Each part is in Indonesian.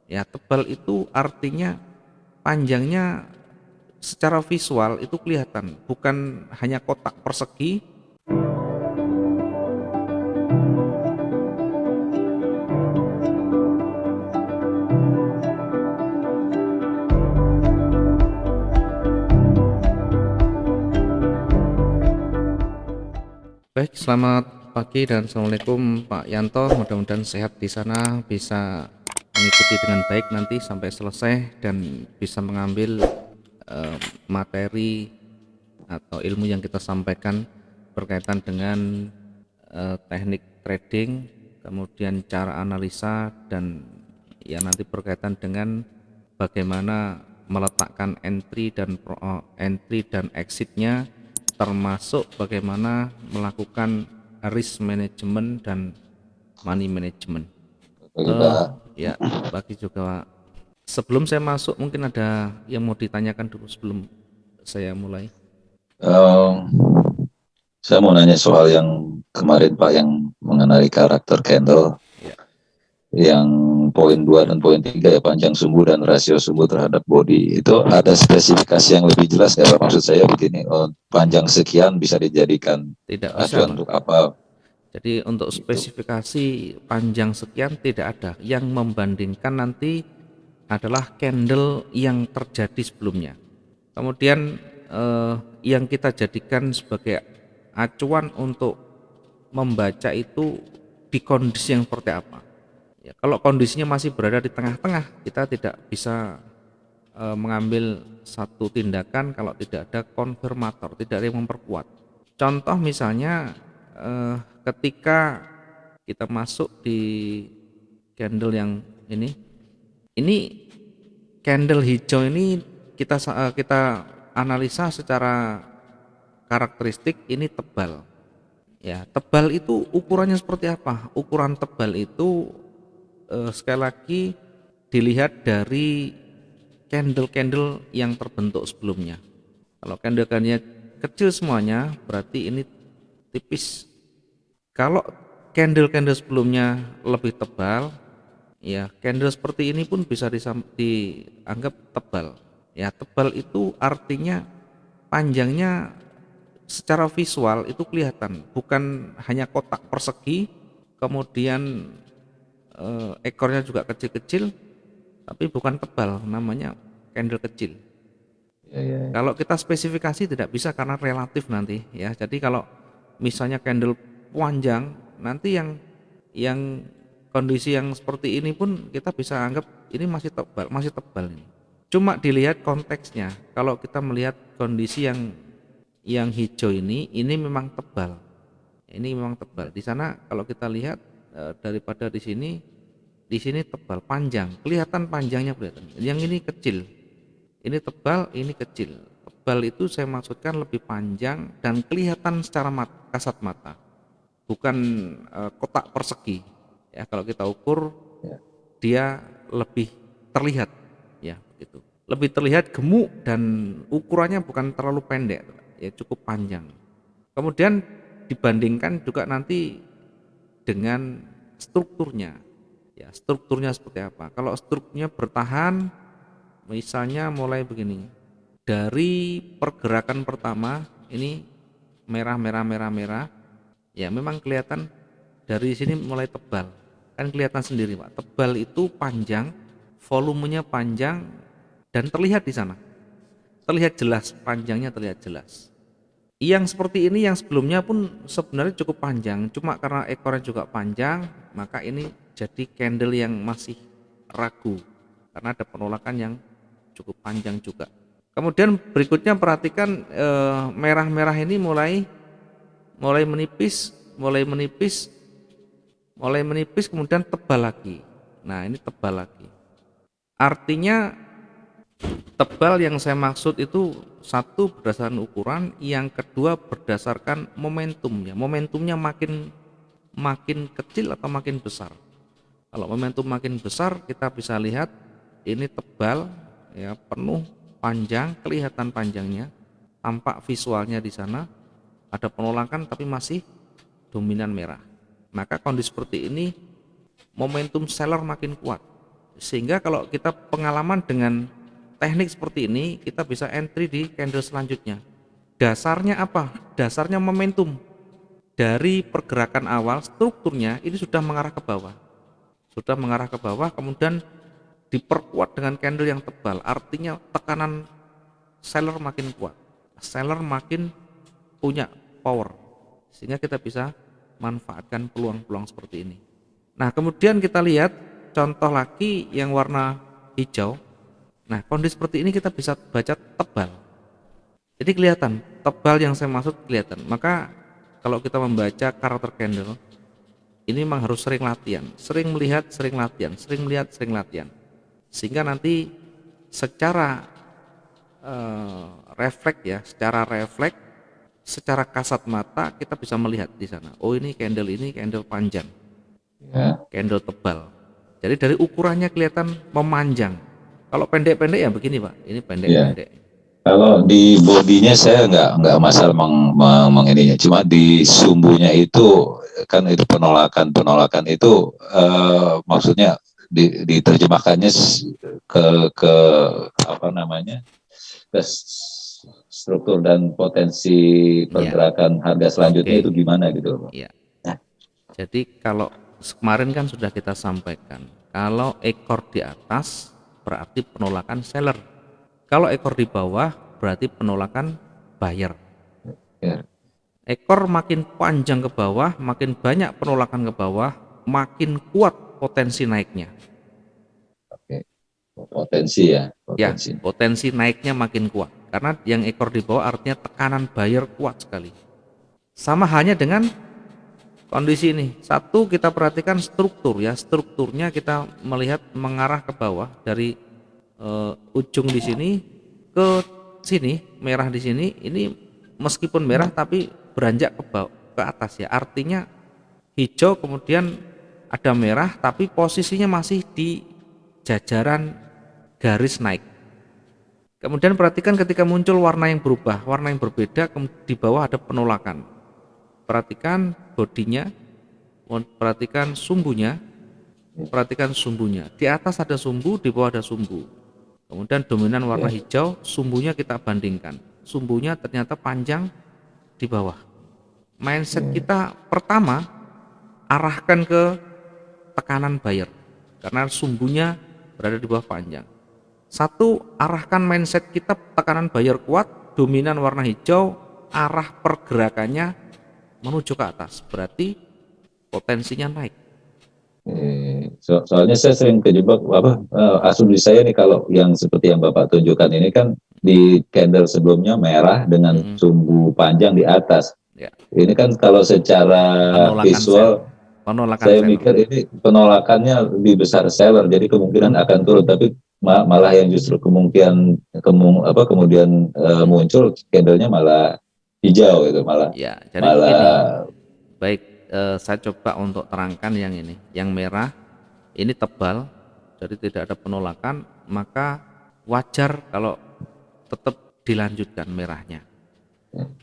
Ya, tebal itu artinya panjangnya secara visual itu kelihatan, bukan hanya kotak persegi. Baik, selamat pagi dan assalamualaikum Pak Yanto. Mudah-mudahan sehat di sana, bisa mengikuti dengan baik nanti sampai selesai dan bisa mengambil materi atau ilmu yang kita sampaikan berkaitan dengan teknik trading, kemudian cara analisa, dan ya nanti berkaitan dengan bagaimana meletakkan entry dan exitnya, termasuk bagaimana melakukan risk management dan money management. Oke, Pak. Ya, bagi juga sebelum saya masuk mungkin ada yang mau ditanyakan dulu sebelum saya mulai. Em, saya mau nanya soal yang kemarin Pak yang mengenai karakter candle Ya, yang poin 2 dan poin 3 ya panjang sumbu dan rasio sumbu terhadap body itu ada spesifikasi yang lebih jelas nggak Pak? Maksud saya begini, panjang sekian bisa dijadikan tidak bisa acuan Pak. untuk apa Jadi untuk gitu. spesifikasi panjang sekian tidak ada. Yang membandingkan nanti adalah candle yang terjadi sebelumnya. Kemudian yang kita jadikan sebagai acuan untuk membaca itu di kondisi yang seperti apa. Ya, kalau kondisinya masih berada di tengah-tengah, kita tidak bisa mengambil satu tindakan kalau tidak ada konfirmator, tidak ada yang memperkuat. Contoh misalnya ketika kita masuk di candle yang ini candle hijau ini kita analisa secara karakteristik, ini tebal. Ya, tebal itu ukurannya seperti apa? Ukuran tebal itu sekali lagi dilihat dari candle-candle yang terbentuk sebelumnya. Kalau candle-candlenya kecil semuanya berarti ini tipis. Kalau candle-candle sebelumnya lebih tebal, ya candle seperti ini pun bisa dianggap tebal. Ya, tebal itu artinya panjangnya secara visual itu kelihatan, bukan hanya kotak persegi, kemudian ekornya juga kecil-kecil, tapi bukan tebal, namanya candle kecil. Ya, ya, ya. Kalau kita spesifikasi tidak bisa karena relatif nanti ya. Jadi kalau misalnya candle panjang, nanti yang kondisi yang seperti ini pun kita bisa anggap ini masih tebal ini. Cuma dilihat konteksnya. Kalau kita melihat kondisi yang hijau ini memang tebal. Ini memang tebal. Di sana kalau kita lihat daripada di sini tebal, panjang, kelihatan panjangnya kelihatan. Yang ini kecil, ini tebal, ini kecil. Tebal itu saya maksudkan lebih panjang dan kelihatan secara kasat mata, bukan kotak persegi. Ya, kalau kita ukur Ya. dia lebih terlihat, ya begitu. Lebih terlihat gemuk dan ukurannya bukan terlalu pendek, ya cukup panjang. Kemudian dibandingkan juga nanti dengan strukturnya. Ya, strukturnya seperti apa? Kalau strukturnya bertahan, misalnya mulai begini. Dari pergerakan pertama ini merah merah merah merah, ya memang kelihatan dari sini mulai tebal. Kan kelihatan sendiri, Pak. Tebal itu panjang, volumenya panjang dan terlihat di sana. Terlihat jelas, panjangnya terlihat jelas. Yang seperti ini yang sebelumnya pun sebenarnya cukup panjang, cuma karena ekornya juga panjang, maka ini jadi candle yang masih ragu karena ada penolakan yang cukup panjang juga. Kemudian berikutnya perhatikan merah-merah ini mulai mulai menipis, mulai menipis, mulai menipis kemudian tebal lagi. Nah, ini tebal lagi. Artinya tebal yang saya maksud itu satu berdasarkan ukuran, yang kedua berdasarkan momentumnya. Momentumnya makin makin kecil atau makin besar. Kalau momentum makin besar kita bisa lihat ini tebal, ya penuh, panjang, kelihatan panjangnya, tampak visualnya di sana ada penolakan tapi masih dominan merah. Maka kondisi seperti ini momentum seller makin kuat. Sehingga kalau kita pengalaman dengan teknik seperti ini, kita bisa entry di candle selanjutnya. Dasarnya apa? Dasarnya momentum. Dari pergerakan awal, strukturnya ini sudah mengarah ke bawah. Sudah mengarah ke bawah, kemudian diperkuat dengan candle yang tebal. Artinya tekanan seller makin kuat. Seller makin punya power. Sehingga kita bisa manfaatkan peluang-peluang seperti ini. Nah, kemudian kita lihat contoh lagi yang warna hijau. Nah, kondisi seperti ini kita bisa baca tebal. Jadi kelihatan, tebal yang saya maksud kelihatan. Maka kalau kita membaca karakter candle, ini memang harus sering latihan. Sering melihat, sering latihan. Sering melihat, sering latihan. Sehingga nanti secara refleks ya, secara kasat mata kita bisa melihat di sana. Oh, ini candle panjang. Ya. Candle tebal. Jadi dari ukurannya kelihatan memanjang. Kalau pendek-pendek ya begini Pak, ini pendek-pendek. Kalau di bodinya saya nggak masalah ininya, cuma di sumbunya itu kan itu penolakan itu maksudnya diterjemahkannya ke apa namanya, ke struktur dan potensi pergerakan harga selanjutnya itu gimana gitu. Ya. Jadi kalau kemarin kan sudah kita sampaikan, kalau ekor di atas berarti penolakan seller. Kalau ekor di bawah berarti penolakan buyer. Ya. Ekor makin panjang ke bawah, makin banyak penolakan ke bawah, makin kuat potensi naiknya. Oke. Potensi ya, potensi. Ya, potensi naiknya makin kuat. Karena yang ekor di bawah artinya tekanan buyer kuat sekali. Sama halnya dengan kondisi ini. Satu, kita perhatikan struktur ya. Strukturnya kita melihat mengarah ke bawah dari ujung di sini ke sini, merah di sini. Ini meskipun merah tapi beranjak ke bawah, ke atas ya. Artinya hijau kemudian ada merah tapi posisinya masih di jajaran garis naik. Kemudian perhatikan ketika muncul warna yang berubah, warna yang berbeda, di bawah ada penolakan. Perhatikan bodinya, perhatikan sumbunya, Di atas ada sumbu, di bawah ada sumbu. Kemudian dominan warna hijau, sumbunya kita bandingkan. Sumbunya ternyata panjang di bawah. Mindset kita pertama arahkan ke tekanan buyer karena sumbunya berada di bawah panjang. Satu, arahkan mindset kita tekanan buyer kuat, dominan warna hijau, arah pergerakannya menuju ke atas, berarti potensinya naik. Soalnya saya sering kejebak asumsi saya nih, kalau yang seperti yang Bapak tunjukkan ini kan di candle sebelumnya merah dengan sumbu panjang di atas. Ya. Ini kan kalau secara penolakan visual saya mikir ini penolakannya lebih besar seller, jadi kemungkinan akan turun, tapi malah yang justru kemudian muncul candlenya malah hijau gitu, malah ya, jadi begini. Baik, saya coba untuk terangkan yang ini, yang merah ini tebal, jadi tidak ada penolakan, maka wajar kalau tetap dilanjutkan merahnya.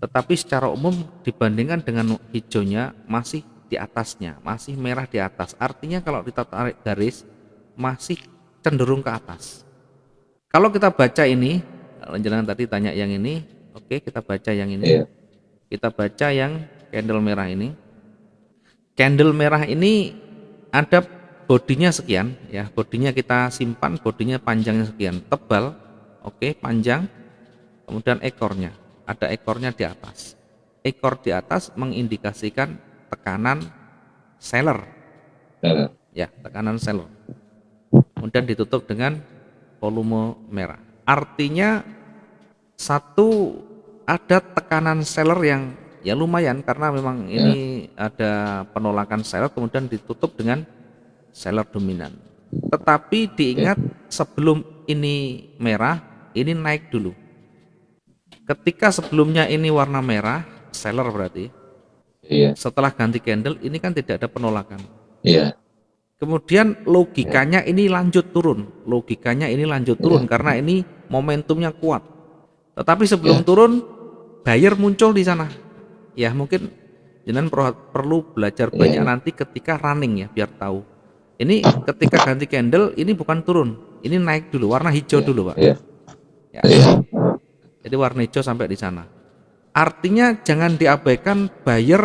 Tetapi secara umum dibandingkan dengan hijaunya masih di atasnya, masih merah di atas. Artinya kalau kita tarik garis masih cenderung ke atas. Kalau kita baca ini, jangan tadi tanya yang ini, oke, kita baca yang ini. Kita baca yang candle merah ini. Candle merah ini ada bodinya sekian ya, bodinya kita simpan, bodinya panjangnya sekian, tebal, oke, panjang. Kemudian ekornya, ada ekornya di atas. Ekor di atas mengindikasikan tekanan seller. Ya, tekanan seller. Kemudian ditutup dengan volume merah. Artinya satu, ada tekanan seller yang ya lumayan karena memang ini ada penolakan seller, kemudian ditutup dengan seller dominan. Tetapi diingat sebelum ini merah, ini naik dulu. Ketika sebelumnya ini warna merah, seller berarti. Setelah ganti candle ini kan tidak ada penolakan. Kemudian logikanya ini lanjut turun. Karena ini momentumnya kuat. Tetapi sebelum turun, buyer muncul di sana. Ya mungkin jenengan perlu belajar banyak nanti ketika running ya, biar tahu. Ini ketika ganti candle ini bukan turun, ini naik dulu, warna hijau dulu Pak. Ya. Jadi warna hijau sampai di sana. Artinya jangan diabaikan buyer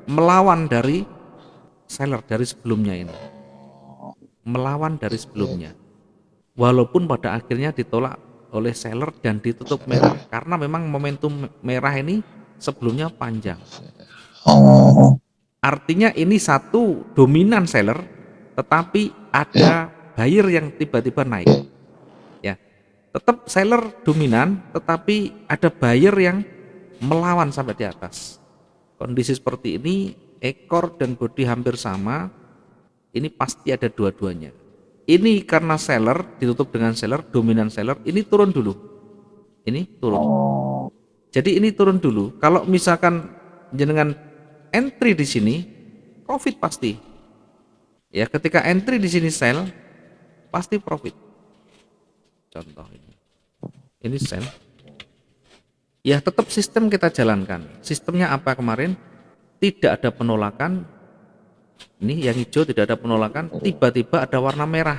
melawan dari seller dari sebelumnya ini. Melawan dari sebelumnya. Walaupun pada akhirnya ditolak oleh seller dan ditutup merah karena memang momentum merah ini sebelumnya panjang. Artinya ini satu dominan seller tetapi ada buyer yang tiba-tiba naik. Ya. Tetap seller dominan tetapi ada buyer yang melawan sampai di atas. Kondisi seperti ini ekor dan bodi hampir sama, ini pasti ada dua-duanya. Ini karena seller ditutup dengan seller, dominan seller, ini turun dulu. Ini turun. Jadi ini turun dulu. Kalau misalkan jenengan entry di sini, profit pasti. Ya, ketika entry di sini sell, pasti profit. Contoh ini. Ini sell. Ya, tetap sistem kita jalankan. Sistemnya apa kemarin? Tidak ada penolakan. Ini yang hijau tidak ada penolakan, tiba-tiba ada warna merah.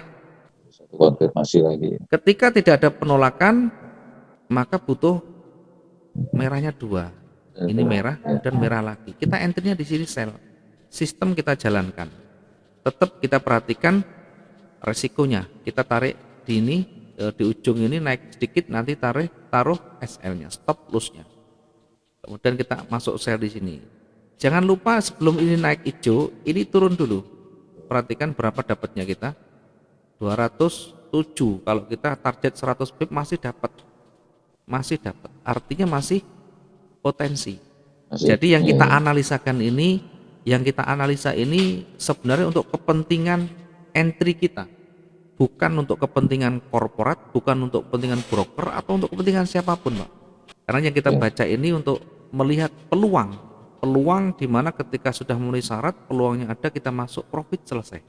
Konfirmasi lagi. Ketika tidak ada penolakan, maka butuh merahnya dua. Ini merah dan merah lagi. Kita entry-nya di sini sell. Sistem kita jalankan. Tetap kita perhatikan resikonya. Kita tarik di ini, di ujung ini naik sedikit, nanti taruh SL-nya, stop loss-nya. Kemudian kita masuk sell di sini. Jangan lupa sebelum ini naik hijau, ini turun dulu. Perhatikan berapa dapatnya kita. 207. Kalau kita target 100 pip masih dapat. Masih dapat. Artinya masih potensi. Jadi yang kita analisakan ini, yang kita analisa ini sebenarnya untuk kepentingan entry kita. Bukan untuk kepentingan korporat, bukan untuk kepentingan broker atau untuk kepentingan siapapun, Pak. Karena yang kita baca ini untuk melihat peluang di mana ketika sudah memenuhi syarat, peluangnya ada, kita masuk profit, selesai.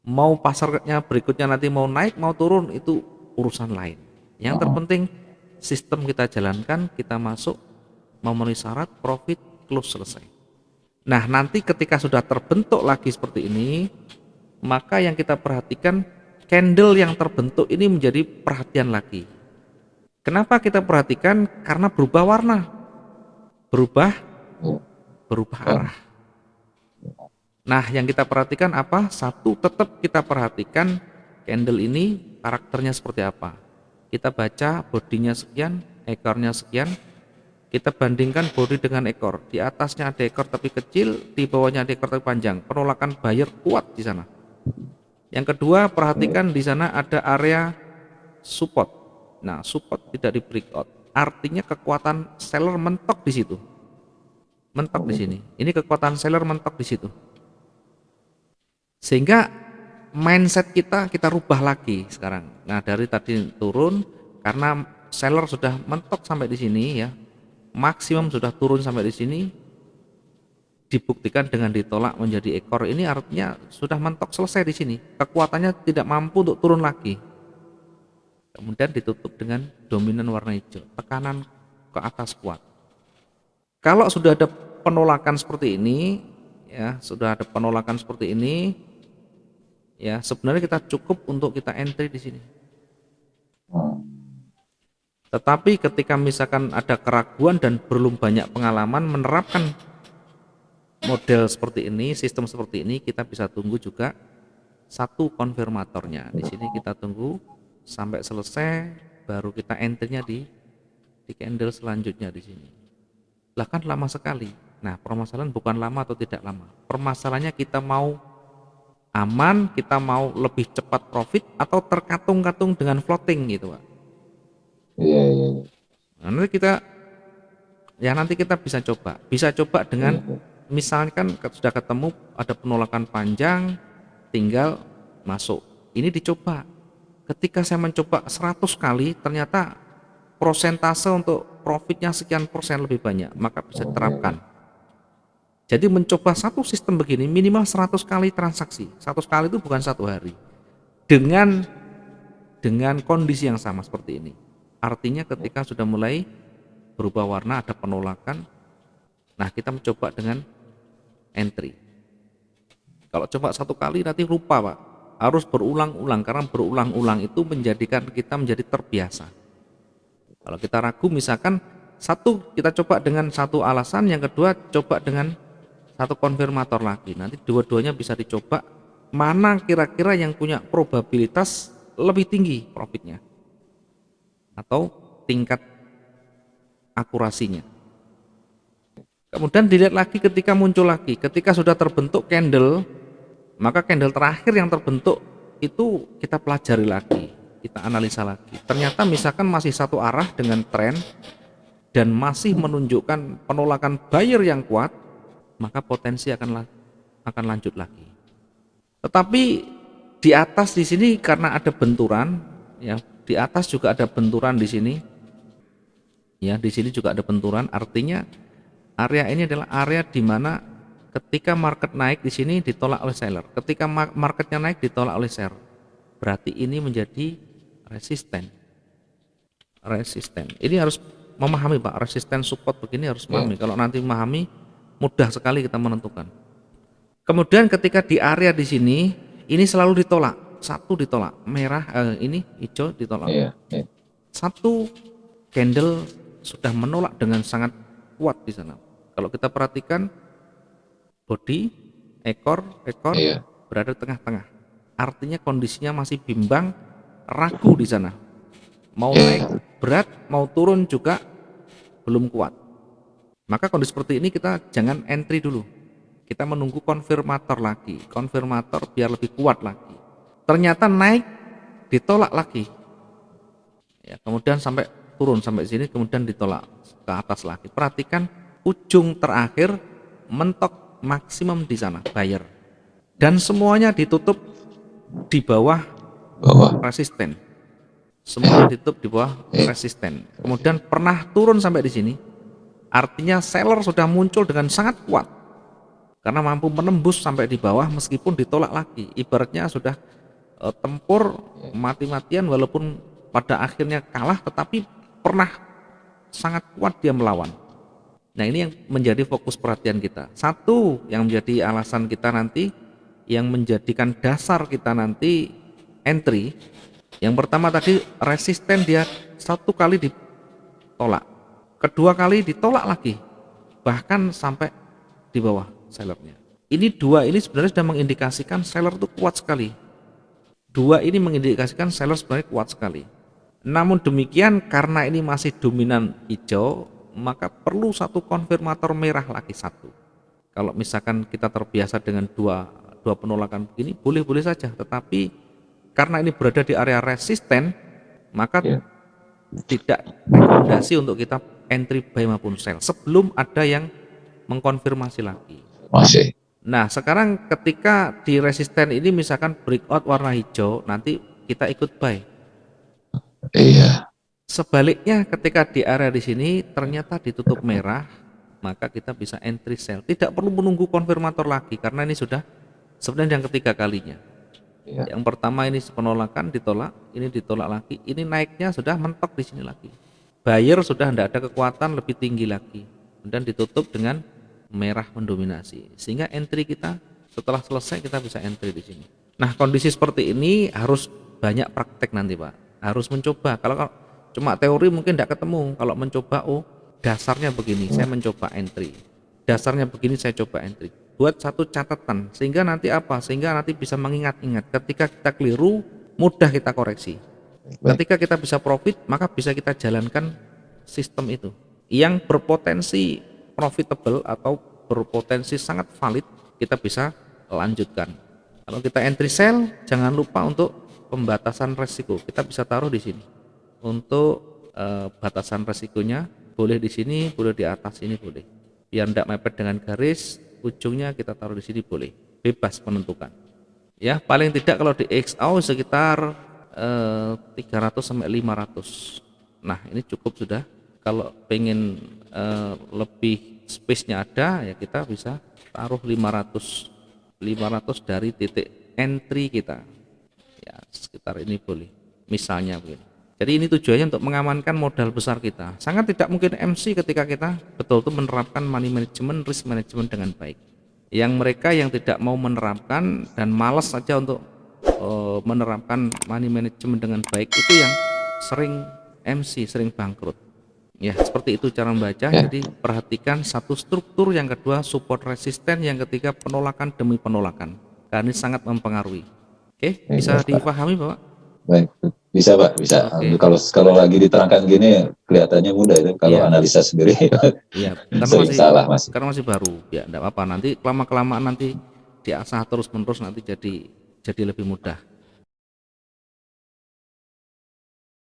Mau pasarnya berikutnya nanti mau naik mau turun itu urusan lain. Yang terpenting sistem kita jalankan, kita masuk, memenuhi syarat, profit, close, selesai. Nah, nanti ketika sudah terbentuk lagi seperti ini, maka yang kita perhatikan candle yang terbentuk ini menjadi perhatian lagi. Kenapa kita perhatikan? Karena berubah warna, berubah arah. Nah, yang kita perhatikan apa? Satu, tetap kita perhatikan candle ini karakternya seperti apa. Kita baca bodinya sekian, ekornya sekian. Kita bandingkan body dengan ekor. Di atasnya ada ekor tapi kecil, di bawahnya ada ekor tapi panjang. Penolakan buyer kuat di sana. Yang kedua, perhatikan di sana ada area support. Nah, support tidak di breakout. Artinya kekuatan seller mentok di situ. Mentok di sini. Ini kekuatan seller mentok di situ. Sehingga mindset kita rubah lagi sekarang. Nah, dari tadi turun karena seller sudah mentok sampai di sini ya. Maksimum sudah turun sampai di sini. Dibuktikan dengan ditolak menjadi ekor, ini artinya sudah mentok selesai di sini. Kekuatannya tidak mampu untuk turun lagi. Kemudian ditutup dengan dominan warna hijau. Tekanan ke atas kuat. Kalau sudah ada penolakan seperti ini, ya sudah ada penolakan seperti ini, ya sebenarnya kita cukup untuk kita entry di sini. Tetapi ketika misalkan ada keraguan dan belum banyak pengalaman menerapkan model seperti ini, sistem seperti ini, kita bisa tunggu juga satu konfirmatornya. Di sini kita tunggu sampai selesai, baru kita entry-nya di candle selanjutnya di sini. Lah kan lama sekali. Nah, permasalahan bukan lama atau tidak lama. Permasalahannya kita mau aman, kita mau lebih cepat profit atau terkatung-katung dengan floating gitu, Pak. Iya. Nah, nanti kita bisa coba dengan misalkan sudah ketemu ada penolakan panjang, tinggal masuk. Ini dicoba. Ketika saya mencoba 100 kali, ternyata prosentase untuk profitnya sekian persen lebih banyak, maka bisa diterapkan. Jadi mencoba satu sistem begini minimal 100 kali transaksi. 100 kali itu bukan satu hari. Dengan kondisi yang sama seperti ini. Artinya ketika sudah mulai berubah warna, ada penolakan, nah kita mencoba dengan entry. Kalau coba satu kali nanti lupa, Pak. harus berulang-ulang, karena berulang-ulang itu menjadikan kita menjadi terbiasa. Kalau kita ragu, misalkan satu kita coba dengan satu alasan, yang kedua coba dengan satu konfirmator lagi, nanti dua-duanya bisa dicoba mana kira-kira yang punya probabilitas lebih tinggi profitnya atau tingkat akurasinya. Kemudian dilihat lagi ketika muncul lagi, ketika sudah terbentuk candle, maka candle terakhir yang terbentuk itu kita pelajari lagi, kita analisa lagi. Ternyata misalkan masih satu arah dengan tren dan masih menunjukkan penolakan buyer yang kuat, maka potensi akan lanjut lagi. Tetapi di atas di sini karena ada benturan, ya, di atas juga ada benturan di sini. Ya, di sini juga ada benturan, artinya area ini adalah area di mana ketika market naik di sini ditolak oleh seller. Ketika marketnya naik ditolak oleh seller. Berarti ini menjadi resisten. Resisten. Ini harus memahami, Pak, resisten support begini harus memahami. Kalau nanti memahami, mudah sekali kita menentukan. Kemudian ketika di area di sini, ini selalu ditolak. Satu ditolak, merah, ini hijau ditolak. Satu candle sudah menolak dengan sangat kuat di sana. Kalau kita perhatikan, body, ekor berada di tengah-tengah. Artinya kondisinya masih bimbang, ragu di sana. Mau naik berat, mau turun juga belum kuat. Maka kondisi seperti ini kita jangan entry dulu. Kita menunggu konfirmator lagi, konfirmator biar lebih kuat lagi. Ternyata naik, ditolak lagi. Ya, kemudian sampai turun sampai sini, kemudian ditolak ke atas lagi. Perhatikan ujung terakhir mentok maksimum di sana, buyer. Dan semuanya ditutup di bawah resisten. Semuanya ditutup di bawah resisten. Kemudian pernah turun sampai di sini. Artinya seller sudah muncul dengan sangat kuat. Karena mampu menembus sampai di bawah meskipun ditolak lagi. Ibaratnya sudah tempur mati-matian walaupun pada akhirnya kalah, tetapi pernah sangat kuat dia melawan. Nah, ini yang menjadi fokus perhatian kita. Satu yang menjadi alasan kita nanti, yang menjadikan dasar kita nanti entry. Yang pertama tadi resisten, dia satu kali ditolak, kedua kali ditolak lagi, bahkan sampai di bawah sellernya. Ini dua ini sebenarnya sudah mengindikasikan seller itu kuat sekali. Dua ini mengindikasikan seller sebenarnya kuat sekali. Namun demikian, karena ini masih dominan hijau, maka perlu satu konfirmator merah lagi satu. Kalau misalkan kita terbiasa dengan dua penolakan begini, boleh-boleh saja. Tetapi karena ini berada di area resisten, maka tidak rekomendasi untuk kita entry buy maupun sell sebelum ada yang mengkonfirmasi lagi. Nah, sekarang ketika di resisten ini misalkan breakout warna hijau, nanti kita ikut buy. Sebaliknya ketika di area di sini ternyata ditutup merah, maka kita bisa entry sell. Tidak perlu menunggu konfirmator lagi karena ini sudah sebenarnya yang ketiga kalinya. Yang pertama ini penolakan ditolak, ini ditolak lagi, ini naiknya sudah mentok di sini lagi. Buyer sudah tidak ada kekuatan lebih tinggi lagi, dan ditutup dengan merah mendominasi. Sehingga entry kita setelah selesai kita bisa entry di sini. Nah, kondisi seperti ini harus banyak praktek nanti, Pak. Harus mencoba. Kalau cuma teori mungkin tidak ketemu. Kalau mencoba, oh dasarnya begini, saya mencoba entry. Dasarnya begini, saya coba entry. Buat satu catatan sehingga nanti apa? Sehingga nanti bisa mengingat-ingat. Ketika kita keliru, mudah kita koreksi. Ketika kita bisa profit, maka bisa kita jalankan sistem itu yang berpotensi profitable atau berpotensi sangat valid, kita bisa lanjutkan. Kalau kita entry sell, jangan lupa untuk pembatasan resiko. Kita bisa taruh di sini. Untuk batasan resikonya boleh di sini, boleh di atas ini boleh. Biar tidak mepet dengan garis, ujungnya kita taruh di sini boleh, bebas menentukan. Ya, paling tidak kalau di XAU sekitar 300 sampai 500. Nah, ini cukup sudah. Kalau pengen lebih space-nya ada, ya kita bisa taruh 500 dari titik entry kita. Ya, sekitar ini boleh. Misalnya begini. Jadi ini tujuannya untuk mengamankan modal besar kita. Sangat tidak mungkin MC ketika kita betul-betul menerapkan money management, risk management dengan baik. Yang mereka yang tidak mau menerapkan dan malas saja untuk menerapkan money management dengan baik itu yang sering MC, sering bangkrut. Ya, seperti itu cara membaca. Jadi perhatikan satu struktur, yang kedua support resisten, yang ketiga penolakan demi penolakan. Karena ini sangat mempengaruhi. Oke, bisa dipahami Bapak? Baik, bisa Pak, bisa. Oke. Kalau lagi diterangkan gini kelihatannya mudah itu, kalau Iya. analisa sendiri Iya, karena sering masih salah Mas. karena masih baru. Ya, enggak apa-apa. Nanti kelamaan nanti diasah terus-menerus nanti jadi lebih mudah.